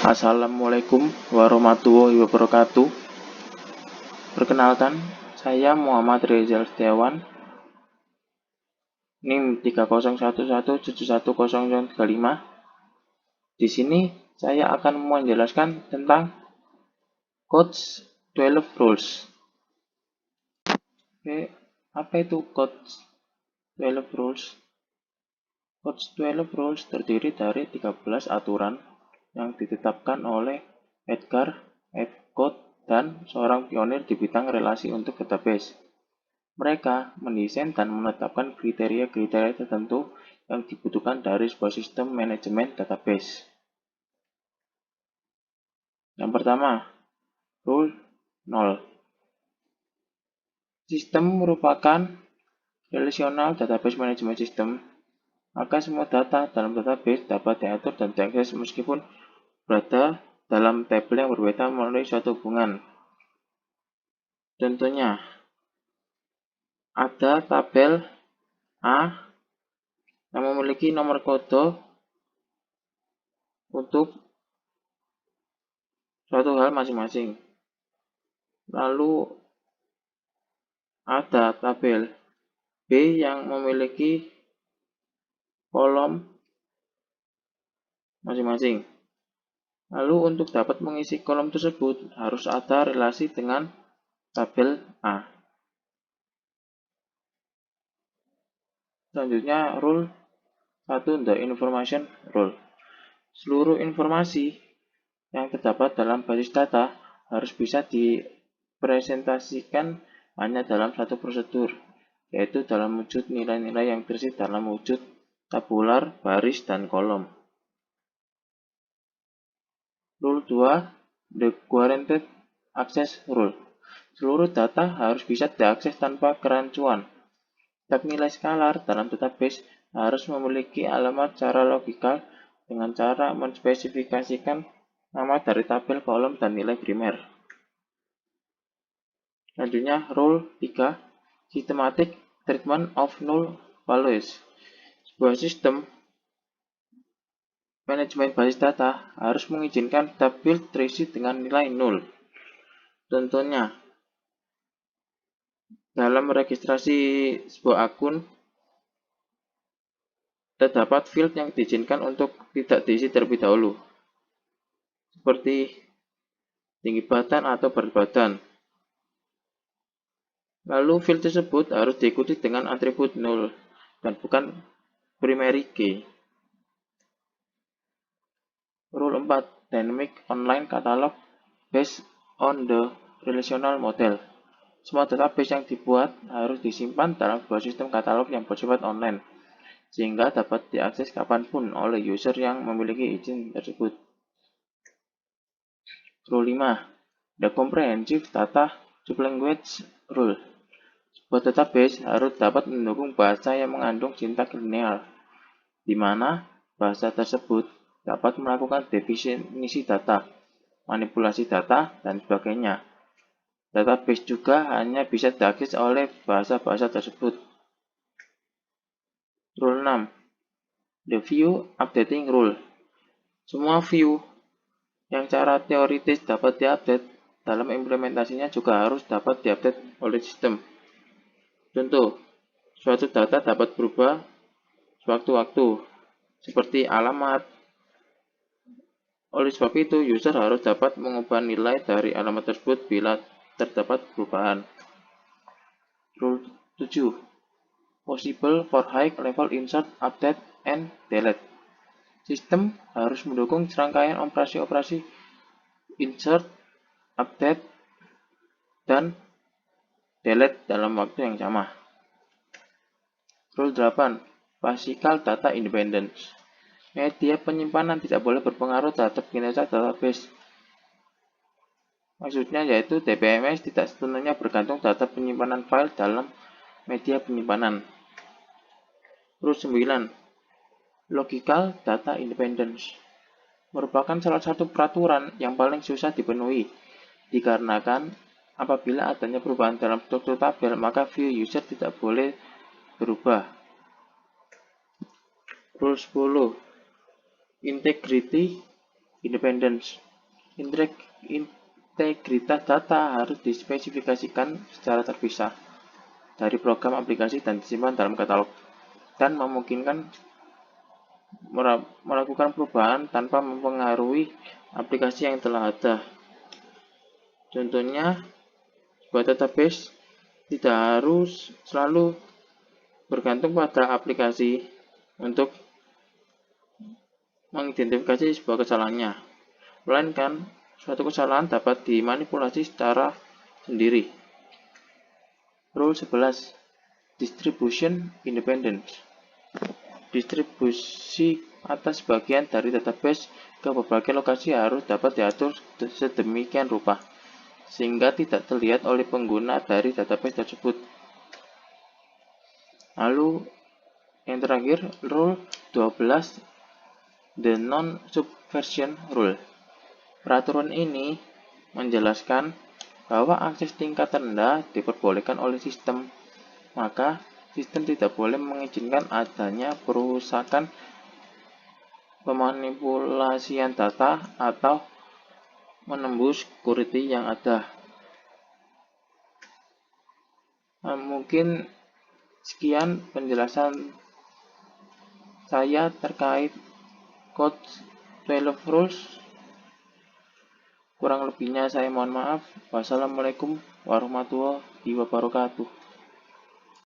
Assalamualaikum warahmatullahi wabarakatuh. Perkenalkan, saya Muhammad Rizal Setiawan, NIM 301171035. Di sini saya akan menjelaskan tentang Codes 12 Rules. Oke, apa itu Codes 12 Rules? Codes 12 Rules terdiri dari 13 aturan yang ditetapkan oleh Edgar F. Codd dan seorang pionir di bidang relasi untuk database. Mereka mendesain dan menetapkan kriteria-kriteria tertentu yang dibutuhkan dari sebuah sistem manajemen database. Yang pertama, Rule 0. Sistem merupakan relational database management system, maka semua data dalam database dapat diatur dan diakses meskipun berada dalam tabel yang berbeda melalui suatu hubungan. Contohnya, ada tabel A yang memiliki nomor kode untuk suatu hal masing-masing. Lalu ada tabel B yang memiliki kolom masing-masing. Lalu untuk dapat mengisi kolom tersebut harus ada relasi dengan tabel A. Selanjutnya, Rule 1, The Information Rule. Seluruh informasi yang terdapat dalam basis data harus bisa dipresentasikan hanya dalam satu prosedur, yaitu dalam wujud nilai-nilai yang terisi dalam wujud tabular, baris, dan kolom. Rule 2, The Guaranteed Access Rule. Seluruh data harus bisa diakses tanpa kerancuan. Setiap nilai skalar dalam database harus memiliki alamat secara logikal dengan cara menspesifikasikan nama dari tabel, kolom, dan nilai primer. Selanjutnya, Rule 3, Systematic Treatment of Null Values. Sebuah sistem manajemen basis data harus mengizinkan tabel terisi dengan nilai 0. Contohnya, dalam registrasi sebuah akun, terdapat field yang diizinkan untuk tidak diisi terlebih dahulu, seperti tinggi badan atau berat badan. Lalu field tersebut harus diikuti dengan atribut 0 dan bukan primary key. Rule 4, Dynamic Online Catalog Based on the Relational Model. Semua database yang dibuat harus disimpan dalam sebuah sistem katalog yang bersifat online, sehingga dapat diakses kapanpun oleh user yang memiliki izin tersebut. Rule 5, The Comprehensive Data Sublanguage Rule. Sebuah database harus dapat mendukung bahasa yang mengandung sintaks linear, di mana bahasa tersebut dapat melakukan definisi data, manipulasi data, dan sebagainya. Database juga hanya bisa diakses oleh bahasa-bahasa tersebut. Rule 6, The View Updating Rule. Semua view yang secara teoritis dapat diupdate, dalam implementasinya juga harus dapat diupdate oleh sistem. Contoh, suatu data dapat berubah sewaktu-waktu, seperti alamat. Oleh sebab itu, user harus dapat mengubah nilai dari alamat tersebut bila terdapat perubahan. Rule 7, Possible for High Level Insert, Update, and Delete. Sistem harus mendukung serangkaian operasi-operasi insert, update, dan delete dalam waktu yang sama. Rule 8, Physical Data Independence. Media penyimpanan tidak boleh berpengaruh terhadap kinerja database. Maksudnya yaitu DBMS tidak sepenuhnya bergantung terhadap penyimpanan file dalam media penyimpanan. Rule 9, Logical Data Independence. Merupakan salah satu peraturan yang paling susah dipenuhi, dikarenakan apabila adanya perubahan dalam struktur tabel, maka view user tidak boleh berubah. Rule 10, Integrity Independence. Integritas data harus dispesifikasikan secara terpisah dari program aplikasi dan disimpan dalam katalog, dan memungkinkan melakukan perubahan tanpa mempengaruhi aplikasi yang telah ada. Contohnya, sebuah database tidak harus selalu bergantung pada aplikasi untuk mengidentifikasi sebuah kesalahannya, melainkan suatu kesalahan dapat dimanipulasi secara sendiri. Rule 11. Distribution Independence. Distribusi atas bagian dari database ke berbagai lokasi harus dapat diatur sedemikian rupa, sehingga tidak terlihat oleh pengguna dari database tersebut. Lalu, yang terakhir, Rule 12. The Non-Subversion Rule. Peraturan ini menjelaskan bahwa akses tingkat rendah diperbolehkan oleh sistem, maka sistem tidak boleh mengizinkan adanya perusakan, pemanipulasian data, atau menembus security yang ada. Mungkin sekian penjelasan saya terkait Code 12 Rules. Kurang lebihnya saya mohon maaf. Wassalamualaikum warahmatullahi wabarakatuh.